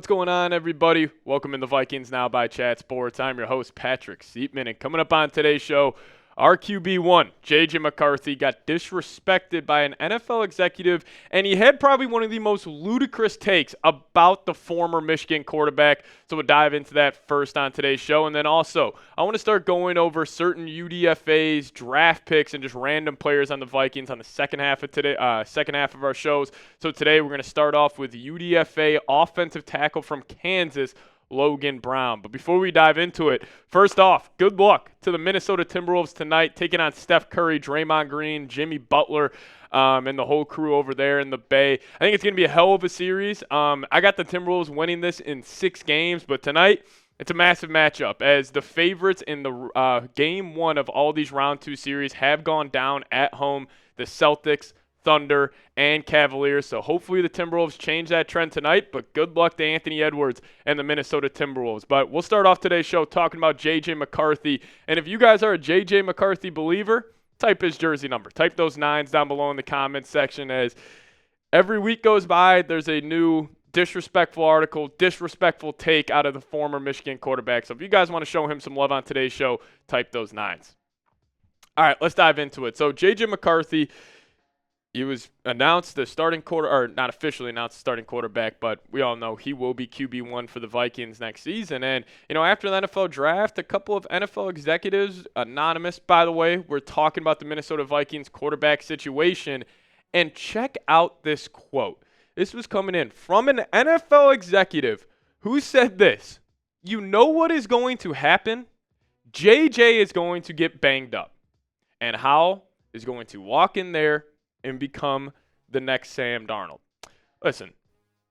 What's going on, everybody? Welcome in the Vikings Now by Chat Sports. I'm your host, Patrick Siepman, and coming up on today's show, our QB1, J.J. McCarthy, got disrespected by an NFL executive, and he had probably one of the most ludicrous takes about the former Michigan quarterback. So we'll dive into that first on today's show. And then also, I want to start going over certain UDFA's draft picks and just random players on the Vikings on the second half of our shows. So today we're going to start off with UDFA offensive tackle from Kansas, Logan Brown. But before we dive into it, first off, good luck to the Minnesota Timberwolves tonight, taking on Steph Curry, Draymond Green, Jimmy Butler, and the whole crew over there in the Bay. I think it's going to be a hell of a series. I got the Timberwolves winning this in 6 games, but tonight it's a massive matchup as the favorites in the game 1 of all these round 2 series have gone down at home. The Celtics, Thunder, and Cavaliers. So hopefully the Timberwolves change that trend tonight, but good luck to Anthony Edwards and the Minnesota Timberwolves. But we'll start off today's show talking about J.J. McCarthy. And if you guys are a J.J. McCarthy believer, type his jersey number. Type those 9s down below in the comments section, as every week goes by, there's a new disrespectful article, disrespectful take out of the former Michigan quarterback. So if you guys want to show him some love on today's show, type those 9s. All right, let's dive into it. So J.J. McCarthy, he was announced the starting not officially announced the starting quarterback, but we all know he will be QB1 for the Vikings next season. And, after the NFL draft, a couple of NFL executives, anonymous, by the way, were talking about the Minnesota Vikings quarterback situation. And check out this quote. This was coming in from an NFL executive who said this: "You know what is going to happen? JJ is going to get banged up. And Howell is going to walk in there and become the next Sam Darnold." Listen,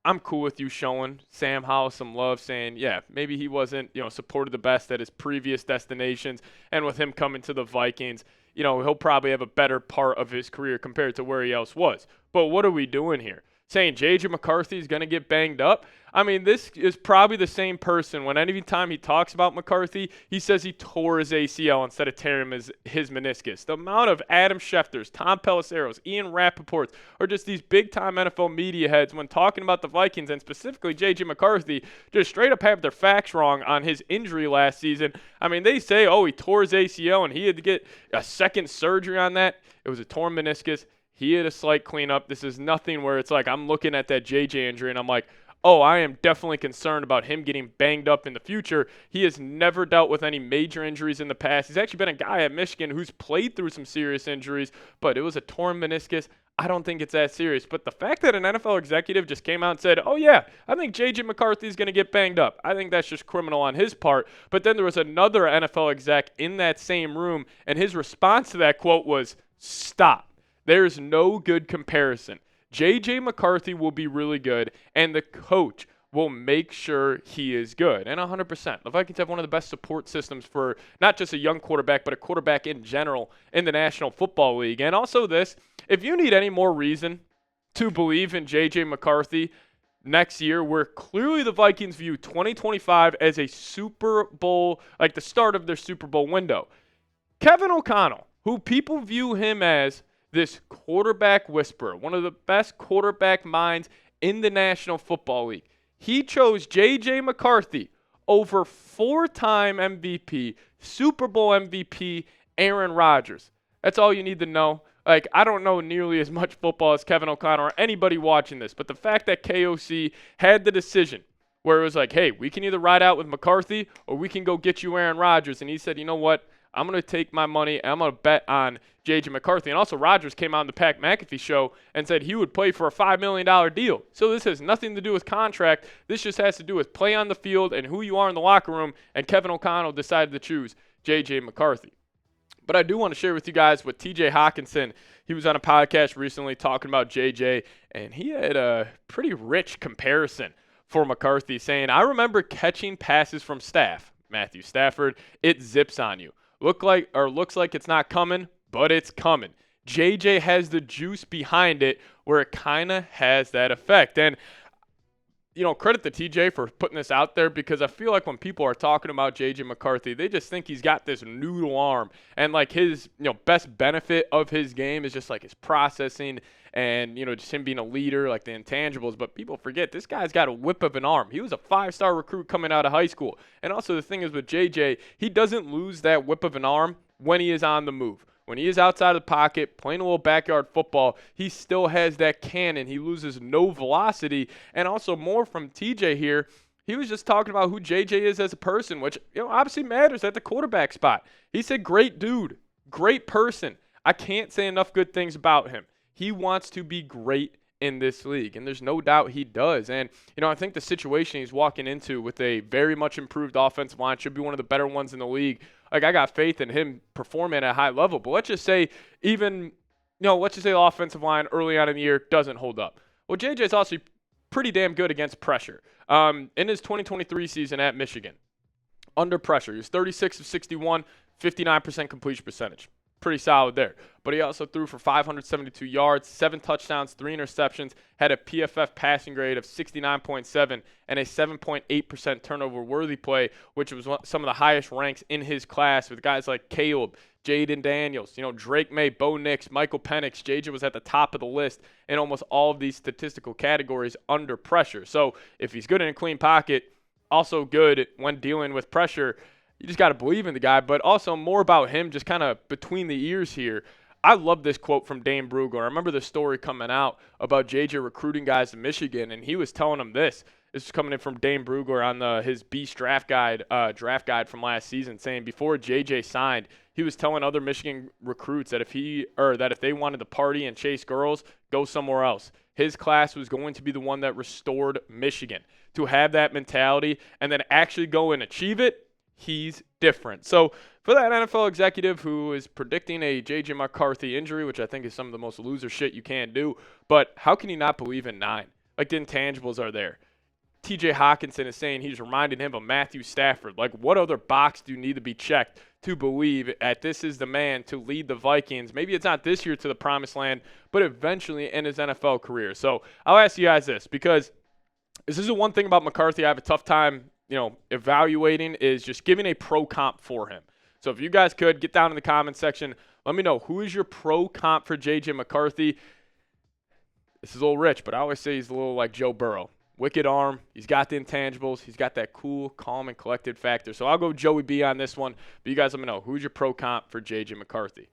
I'm cool with you showing Sam Howell some love, saying, yeah, maybe he wasn't, supported the best at his previous destinations, and with him coming to the Vikings, he'll probably have a better part of his career compared to where he else was. But what are we doing here? Saying J.J. McCarthy is going to get banged up? I mean, this is probably the same person when any time he talks about McCarthy, he says he tore his ACL instead of tearing his meniscus. The amount of Adam Schefters, Tom Pelisseros, Ian Rappaports, or just these big-time NFL media heads when talking about the Vikings, and specifically J.J. McCarthy, just straight up have their facts wrong on his injury last season. I mean, they say, he tore his ACL and he had to get a second surgery on that. It was a torn meniscus. He had a slight cleanup. This is nothing where it's like I'm looking at that JJ injury and I'm like, I am definitely concerned about him getting banged up in the future. He has never dealt with any major injuries in the past. He's actually been a guy at Michigan who's played through some serious injuries, but it was a torn meniscus. I don't think it's that serious. But the fact that an NFL executive just came out and said, I think J.J. McCarthy is going to get banged up, I think that's just criminal on his part. But then there was another NFL exec in that same room, and his response to that quote was, "Stop. There's no good comparison. J.J. McCarthy will be really good, and the coach will make sure he is good." And 100%. The Vikings have one of the best support systems for not just a young quarterback, but a quarterback in general in the National Football League. And also this, if you need any more reason to believe in J.J. McCarthy next year, where clearly the Vikings view 2025 as a Super Bowl, like the start of their Super Bowl window. Kevin O'Connell, who people view him as this quarterback whisperer, one of the best quarterback minds in the National Football League, he chose J.J. McCarthy over 4-time MVP, Super Bowl MVP, Aaron Rodgers. That's all you need to know. Like, I don't know nearly as much football as Kevin O'Connell or anybody watching this, but the fact that KOC had the decision where it was like, hey, we can either ride out with McCarthy or we can go get you Aaron Rodgers, and he said, you know what? I'm going to take my money and I'm going to bet on J.J. McCarthy. And also Rodgers came on the Pat McAfee show and said he would play for a $5 million deal. So this has nothing to do with contract. This just has to do with play on the field and who you are in the locker room. And Kevin O'Connell decided to choose J.J. McCarthy. But I do want to share with you guys what T.J. Hockenson, he was on a podcast recently talking about J.J., and he had a pretty rich comparison for McCarthy, saying, "I remember catching passes from Matthew Stafford. It zips on you. Looks like it's not coming, but it's coming. JJ has the juice behind it where it kind of has that effect." And credit to TJ for putting this out there, because I feel like when people are talking about J.J. McCarthy, they just think he's got this noodle arm, and like his, best benefit of his game is just like his processing and, just him being a leader, like the intangibles. But people forget this guy's got a whip of an arm. He was a 5-star recruit coming out of high school. And also the thing is with J.J., he doesn't lose that whip of an arm when he is on the move. When he is outside of the pocket, playing a little backyard football, he still has that cannon. He loses no velocity. And also more from TJ here, he was just talking about who JJ is as a person, which obviously matters at the quarterback spot. He said, great dude, great person. I can't say enough good things about him. He wants to be great in this league, and there's no doubt he does. And, I think the situation he's walking into with a very much improved offensive line, should be one of the better ones in the league. Like, I got faith in him performing at a high level. But let's just say let's just say the offensive line early on in the year doesn't hold up. Well, JJ's also pretty damn good against pressure. In his 2023 season at Michigan, under pressure, he was 36 of 61, 59% completion percentage. Pretty solid there. But he also threw for 572 yards, 7 touchdowns, 3 interceptions, had a PFF passing grade of 69.7 and a 7.8% turnover-worthy play, which was some of the highest ranks in his class with guys like Caleb, Jaden Daniels, Drake May, Bo Nix, Michael Penix. JJ was at the top of the list in almost all of these statistical categories under pressure. So if he's good in a clean pocket, also good when dealing with pressure, you just got to believe in the guy. But also more about him just kind of between the ears here. I love this quote from Dane Brugler. I remember the story coming out about JJ recruiting guys to Michigan, and he was telling them this. This is coming in from Dane Brugler on his Beast draft guide from last season, saying before JJ signed, he was telling other Michigan recruits that if they wanted to party and chase girls, go somewhere else. His class was going to be the one that restored Michigan. To have that mentality and then actually go and achieve it, he's different. So for that NFL executive who is predicting a J.J. McCarthy injury, which I think is some of the most loser shit you can do, but how can you not believe in 9? Like, the intangibles are there. T.J. Hockenson is saying he's reminding him of Matthew Stafford. Like, what other box do you need to be checked to believe that this is the man to lead the Vikings? Maybe it's not this year to the promised land, but eventually in his NFL career. So I'll ask you guys this, because this is the one thing about McCarthy I have a tough time evaluating, is just giving a pro comp for him. So if you guys could get down in the comment section, let me know who is your pro comp for J.J. McCarthy. This is a little rich, but I always say he's a little like Joe Burrow. Wicked arm. He's got the intangibles. He's got that cool, calm, and collected factor. So I'll go Joey B on this one. But you guys let me know who's your pro comp for J.J. McCarthy.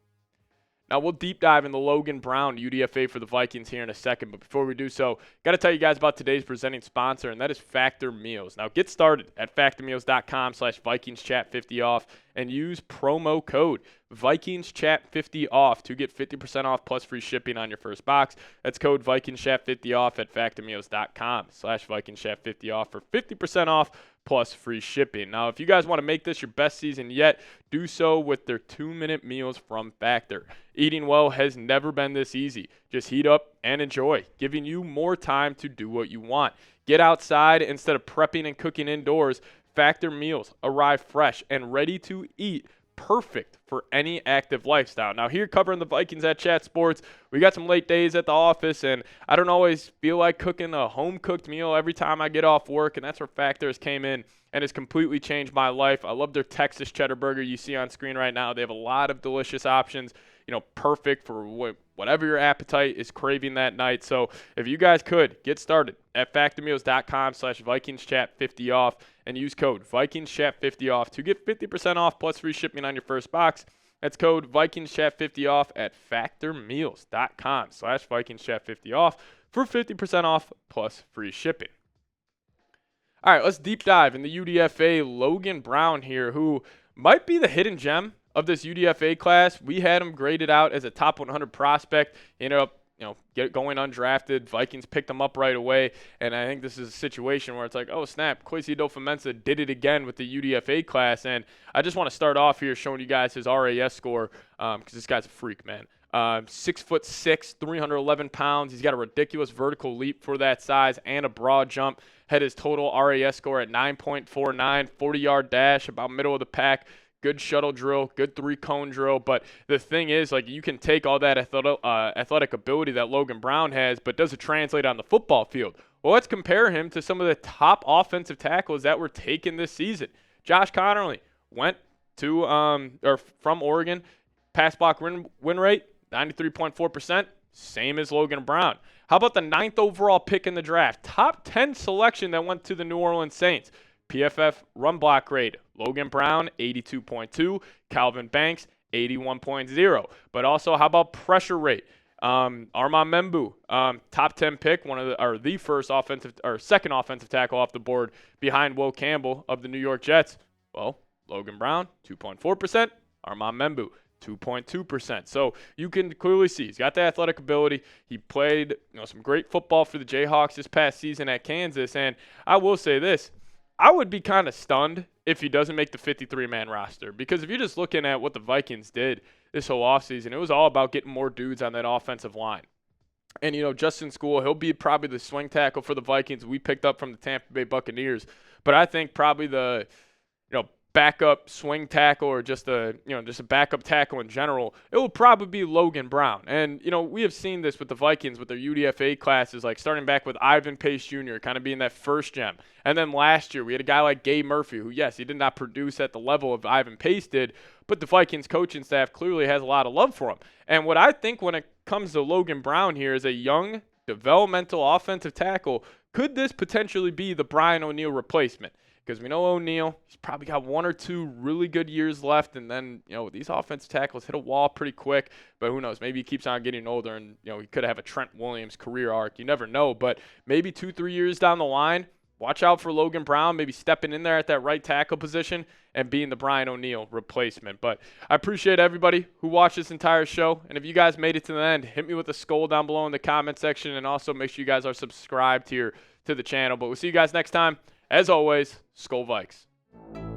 Now, we'll deep dive into Logan Brown, UDFA for the Vikings here in a second. But before we do so, got to tell you guys about today's presenting sponsor, and that is Factor Meals. Now, get started at factormeals.com/VikingsChat50off and use promo code VikingsChat50off to get 50% off plus free shipping on your first box. That's code VikingsChat50off at factormeals.com/VikingsChat50off for 50% off plus free shipping. Now, if you guys want to make this your best season yet, do so with their 2-minute meals from Factor. Eating well has never been this easy. Just heat up and enjoy, giving you more time to do what you want. Get outside instead of prepping and cooking indoors. Factor meals arrive fresh and ready to eat, perfect for any active lifestyle. Now, here covering the Vikings at Chat Sports, we got some late days at the office, and I don't always feel like cooking a home-cooked meal every time I get off work, and that's where Factors came in and has completely changed my life. I love their Texas cheddar burger you see on screen right now. They have a lot of delicious options, perfect for whatever your appetite is craving that night. So if you guys could, get started at factormeals.com/VikingsChat50off and use code VikingsChat50off to get 50% off plus free shipping on your first box. That's code VikingsChat50off at factormeals.com/VikingsChat50off for 50% off plus free shipping. All right, let's deep dive in the UDFA Logan Brown here, who might be the hidden gem of this UDFA class. We had him graded out as a top 100 prospect. Ended up, going undrafted. Vikings picked him up right away, and I think this is a situation where it's like, oh snap, Kwesi Adofo-Mensah did it again with the UDFA class. And I just want to start off here showing you guys his RAS score, because this guy's a freak, man. 6'6", 311 pounds. He's got a ridiculous vertical leap for that size and a broad jump. Had his total RAS score at 9.49, 40-yard dash, about middle of the pack. Good shuttle drill, good 3-cone drill. But the thing is, like, you can take all that athletic ability that Logan Brown has, but does it translate on the football field? Well, let's compare him to some of the top offensive tackles that were taken this season. Josh Connerly went to or from Oregon. Pass block win rate, 93.4%, same as Logan Brown. How about the 9th overall pick in the draft? Top 10 selection that went to the New Orleans Saints. PFF run block grade, Logan Brown, 82.2, Calvin Banks, 81.0. But also, how about pressure rate? Armand Membu, top 10 pick, the second offensive tackle off the board behind Will Campbell of the New York Jets. Well, Logan Brown, 2.4%. Armand Membu, 2.2%. So you can clearly see he's got the athletic ability. He played some great football for the Jayhawks this past season at Kansas. And I will say this, I would be kind of stunned if he doesn't make the 53-man roster, because if you're just looking at what the Vikings did this whole offseason, it was all about getting more dudes on that offensive line. And, Justin School, he'll be probably the swing tackle for the Vikings we picked up from the Tampa Bay Buccaneers. But I think probably the, backup swing tackle or just a backup tackle in general, it will probably be Logan Brown. And, we have seen this with the Vikings with their UDFA classes, like starting back with Ivan Pace Jr., kind of being that first gem. And then last year we had a guy like Gabe Murphy, who, yes, he did not produce at the level of Ivan Pace did, but the Vikings coaching staff clearly has a lot of love for him. And what I think when it comes to Logan Brown here is a young, developmental offensive tackle. Could this potentially be the Brian O'Neill replacement? Because we know O'Neill, he's probably got 1 or 2 really good years left, and then, these offensive tackles hit a wall pretty quick, but who knows, maybe he keeps on getting older, and, he could have a Trent Williams career arc. You never know, but maybe 2-3 years down the line, watch out for Logan Brown, maybe stepping in there at that right tackle position and being the Brian O'Neill replacement. But I appreciate everybody who watched this entire show, and if you guys made it to the end, hit me with a skull down below in the comment section, and also make sure you guys are subscribed here to the channel. But we'll see you guys next time. As always, Skol Vikes.